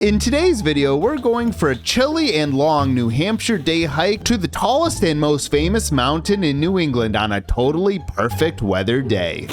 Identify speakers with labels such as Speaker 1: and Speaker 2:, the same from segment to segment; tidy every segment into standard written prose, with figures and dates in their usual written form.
Speaker 1: In today's video, we're going for a chilly and long New Hampshire day hike to the tallest and most famous mountain in New England on a totally perfect weather day.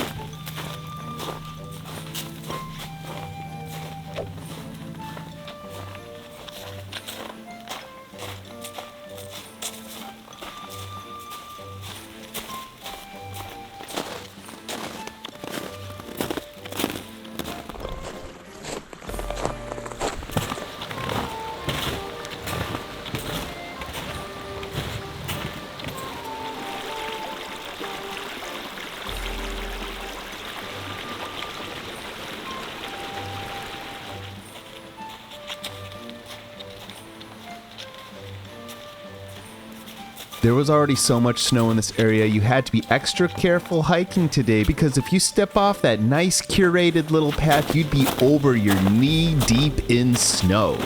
Speaker 1: There was already so much snow in this area, you had to be extra careful hiking today because if you step off that nice curated little path, you'd be over your knee deep in snow.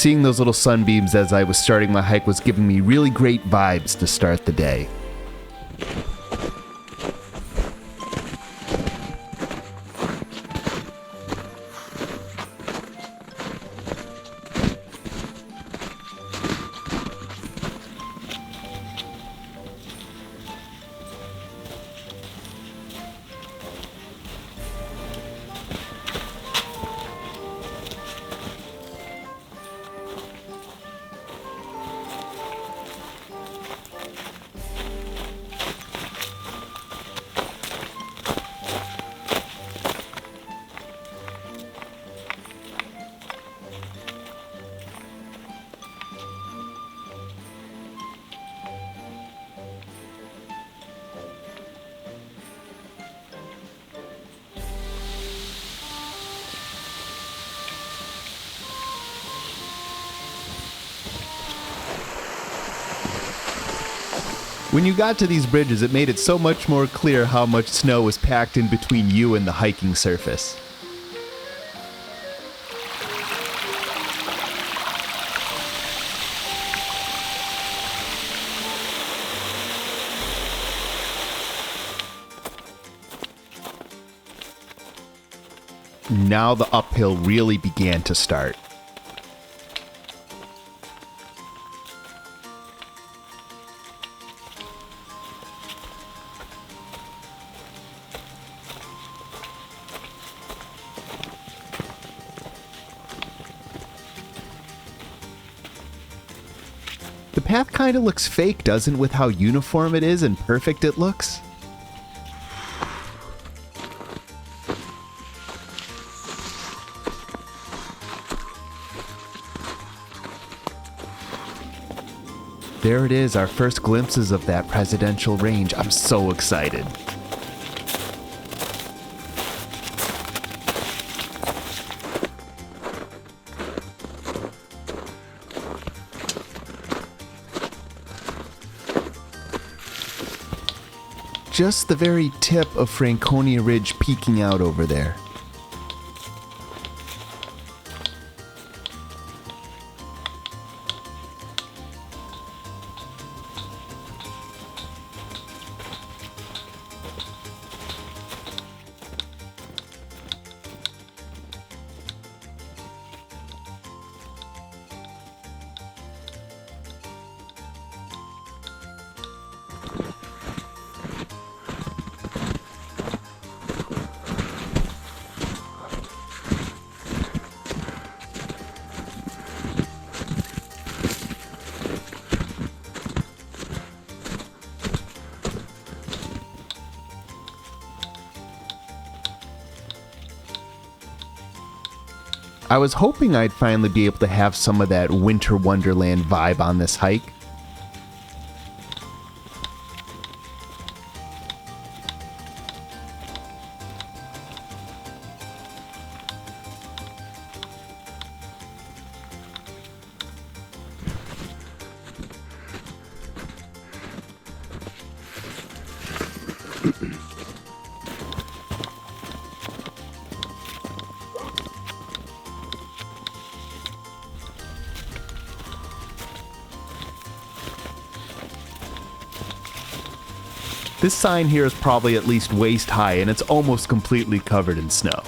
Speaker 1: Seeing those little sunbeams as I was starting my hike was giving me really great vibes to start the day. When you got to these bridges, it made it so much more clear how much snow was packed in between you and the hiking surface. Now the uphill really began to start. The path kind of looks fake, doesn't it, with how uniform it is and perfect it looks? There it is, our first glimpses of that presidential range. I'm so excited. Just the very tip of Franconia Ridge peeking out over there. I was hoping I'd finally be able to have some of that winter wonderland vibe on this hike. This sign here is probably at least waist high and it's almost completely covered in snow.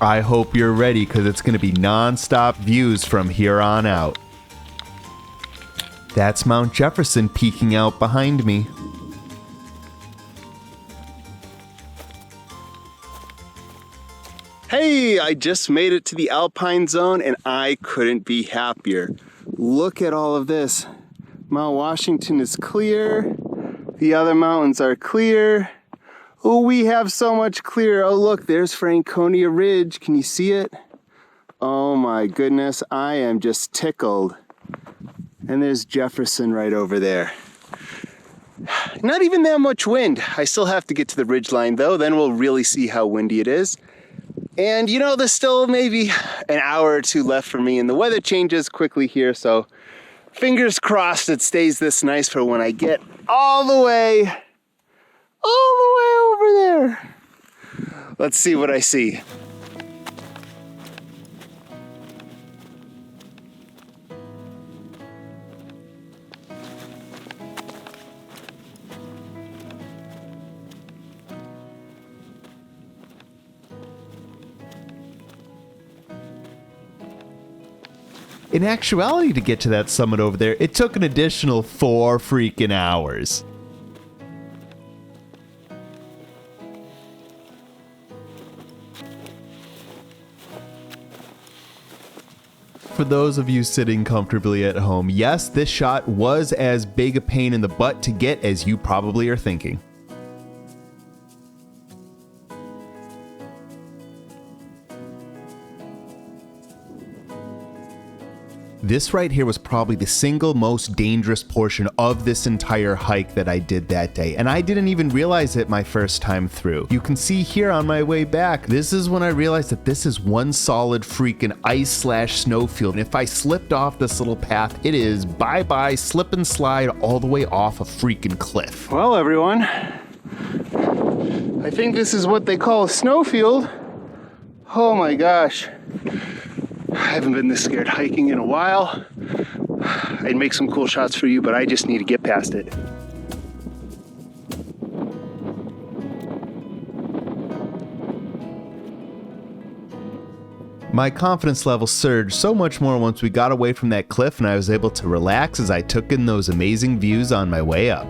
Speaker 1: I hope you're ready because it's going to be non-stop views from here on out. That's Mount Jefferson peeking out behind me.
Speaker 2: Hey, I just made it to the Alpine zone and I couldn't be happier. Look at all of this. Mount Washington is clear. The other mountains are clear. Oh, we have so much clear. Oh, look, there's Franconia Ridge. Can you see it? Oh my goodness, I am just tickled. And there's Jefferson right over there. Not even that much wind. I still have to get to the ridgeline though, then we'll really see how windy it is. And you know, there's still maybe an hour or two left for me and the weather changes quickly here, so fingers crossed it stays this nice for when I get all the way over there. Let's see what I see.
Speaker 1: In actuality, to get to that summit over there, it took an additional 4 freaking hours. For those of you sitting comfortably at home, yes, this shot was as big a pain in the butt to get as you probably are thinking. This right here was probably the single most dangerous portion of this entire hike that I did that day, and I didn't even realize it my first time through. You can see here on my way back, this is when I realized that this is one solid freaking ice/snow field, and if I slipped off this little path, it is bye-bye, slip and slide all the way off a freaking cliff.
Speaker 2: Well, everyone, I think this is what they call a snowfield. Oh my gosh. I haven't been this scared hiking in a while. I'd make some cool shots for you, but I just need to get past it.
Speaker 1: My confidence level surged so much more once we got away from that cliff and I was able to relax as I took in those amazing views on my way up.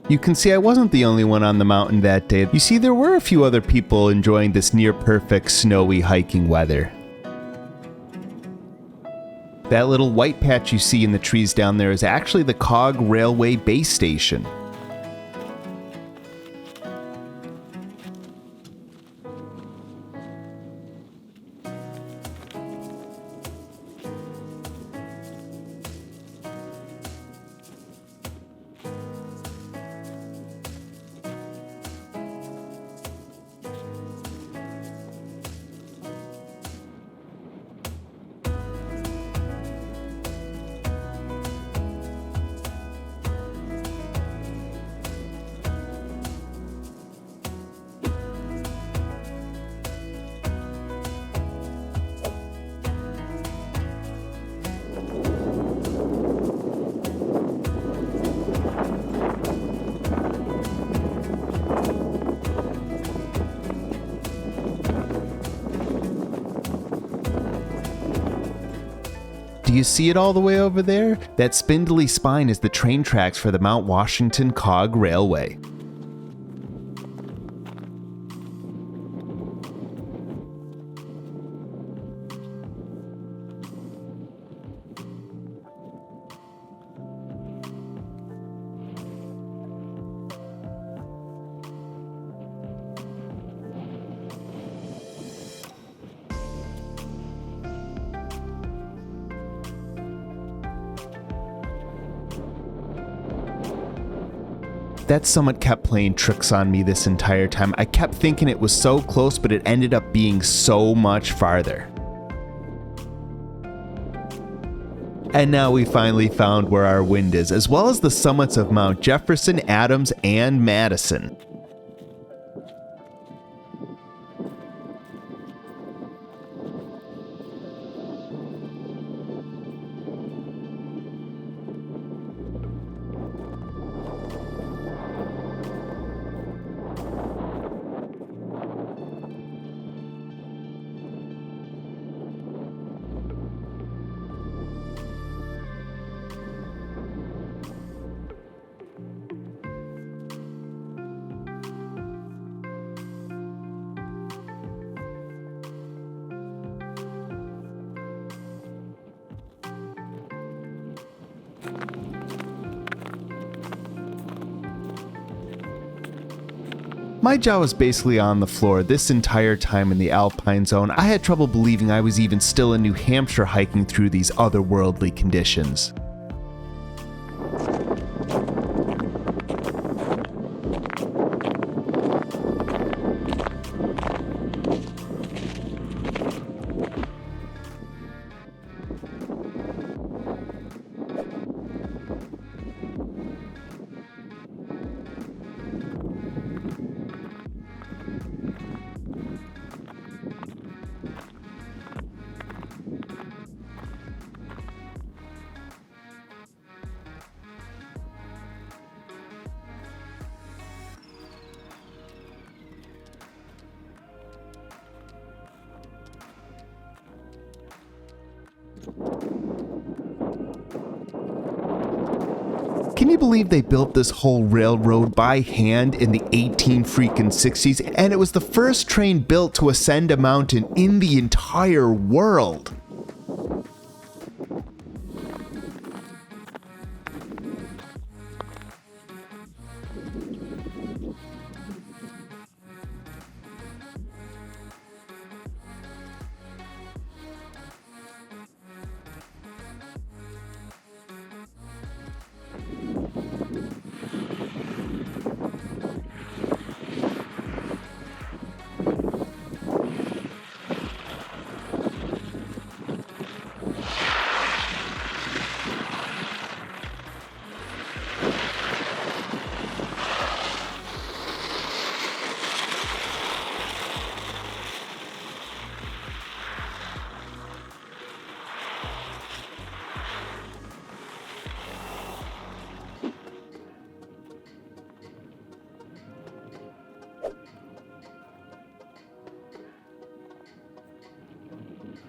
Speaker 1: You can see I wasn't the only one on the mountain that day. You see, there were a few other people enjoying this near perfect snowy hiking weather. That little white patch you see in the trees down there is actually the Cog Railway base station. Do you see it all the way over there? That spindly spine is the train tracks for the Mount Washington Cog Railway. That summit kept playing tricks on me this entire time. I kept thinking it was so close, but it ended up being so much farther. And now we finally found where our wind is, as well as the summits of Mount Jefferson, Adams, and Madison. My jaw was basically on the floor this entire time in the Alpine zone. I had trouble believing I was even still in New Hampshire hiking through these otherworldly conditions. Can you believe they built this whole railroad by hand in the 1860s, and it was the first train built to ascend a mountain in the entire world?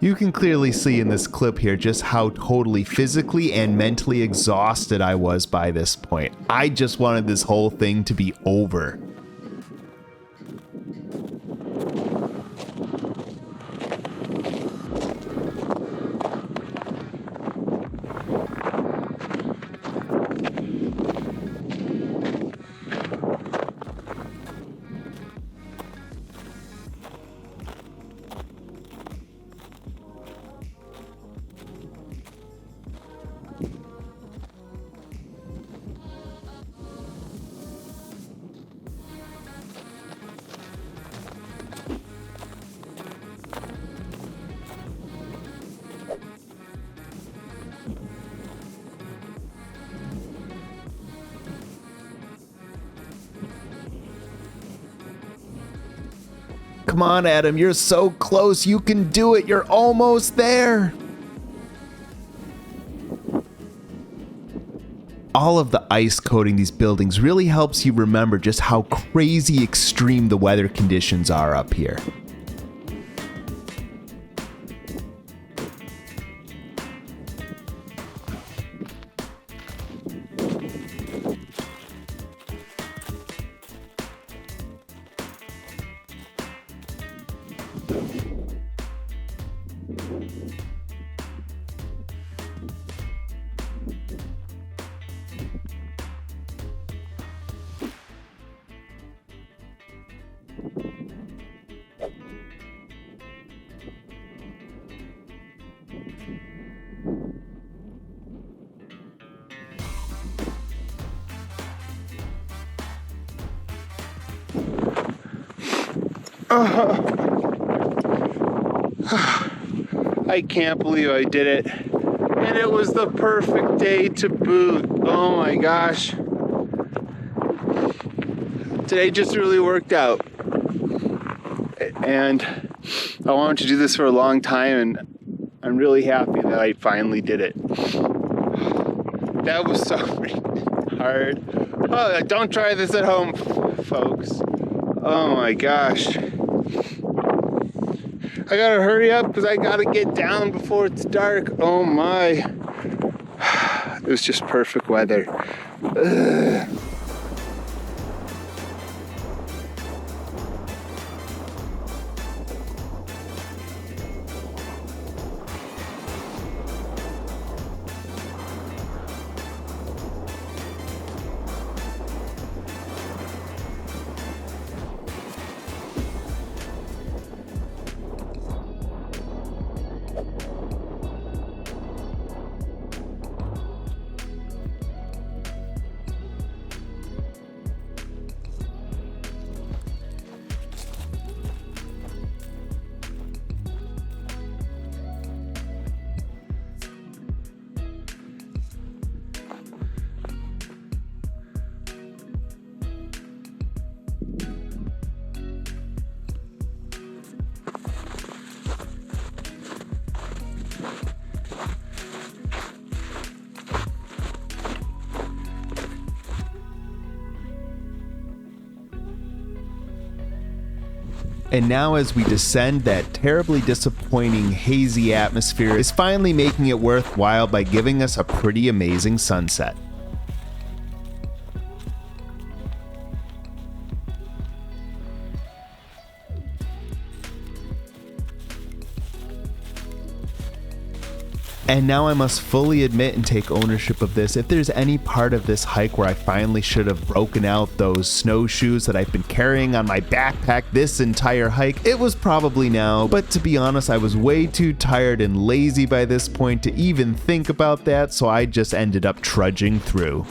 Speaker 1: You can clearly see in this clip here just how totally physically and mentally exhausted I was by this point. I just wanted this whole thing to be over. Come on, Adam, you're so close. You can do it. You're almost there. All of the ice coating these buildings really helps you remember just how crazy extreme the weather conditions are up here.
Speaker 2: I can't believe I did it. And it was the perfect day to boot. Oh my gosh. Today just really worked out. And I wanted to do this for a long time, and I'm really happy that I finally did it. That was so hard. Oh, don't try this at home, folks. Oh my gosh. I gotta hurry up because I gotta get down before it's dark. Oh my. It was just perfect weather. Ugh.
Speaker 1: And now as we descend, that terribly disappointing hazy atmosphere is finally making it worthwhile by giving us a pretty amazing sunset. And now I must fully admit and take ownership of this. If there's any part of this hike where I finally should have broken out those snowshoes that I've been carrying on my backpack this entire hike, it was probably now. But to be honest, I was way too tired and lazy by this point to even think about that, so I just ended up trudging through.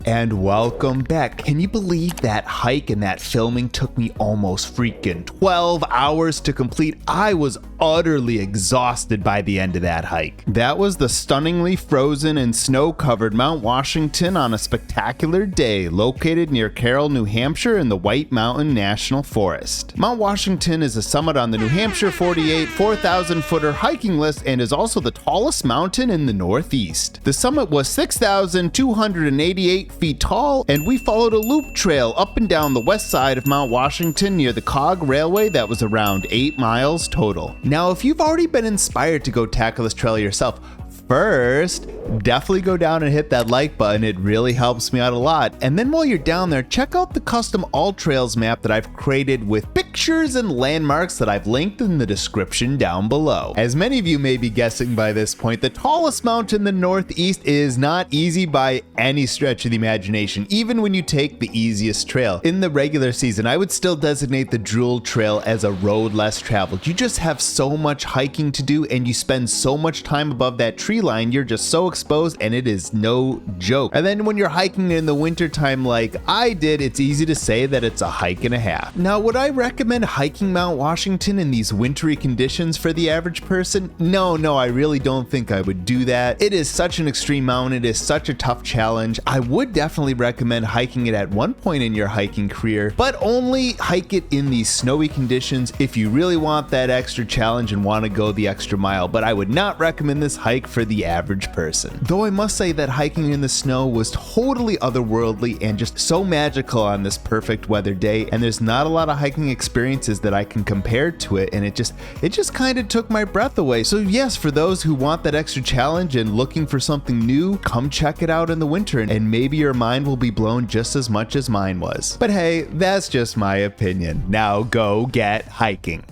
Speaker 1: And welcome back. Can you believe that hike and that filming took me almost freaking 12 hours to complete? I was utterly exhausted by the end of that hike. That was the stunningly frozen and snow-covered Mount Washington on a spectacular day, located near Carroll, New Hampshire in the White Mountain National Forest. Mount Washington is a summit on the New Hampshire 48 4,000-footer hiking list and is also the tallest mountain in the Northeast. The summit was 6,288 feet tall, and we followed a loop trail up and down the west side of Mount Washington near the Cog Railway that was around 8 miles total. Now, if you've already been inspired to go tackle this trail yourself, first, definitely go down and hit that like button. It really helps me out a lot. And then while you're down there, check out the custom All Trails map that I've created with pictures and landmarks that I've linked in the description down below. As many of you may be guessing by this point, the tallest mountain in the Northeast is not easy by any stretch of the imagination, even when you take the easiest trail. In the regular season, I would still designate the Jewell Trail as a road less traveled. You just have so much hiking to do, and you spend so much time above that tree line, you're just so exposed, and it is no joke. And then when you're hiking in the winter time like I did, it's easy to say that it's a hike and a half. Now, would I recommend hiking Mount Washington in these wintry conditions for the average person? No, I really don't think I would do that. It is such an extreme mountain. It is such a tough challenge. I would definitely recommend hiking it at one point in your hiking career, but only hike it in these snowy conditions if you really want that extra challenge and want to go the extra mile. But I would not recommend this hike for the average person. Though I must say that hiking in the snow was totally otherworldly and just so magical on this perfect weather day, and there's not a lot of hiking experiences that I can compare to it, and it just kind of took my breath away. So yes, for those who want that extra challenge and looking for something new, come check it out in the winter, and maybe your mind will be blown just as much as mine was. But hey, that's just my opinion. Now go get hiking.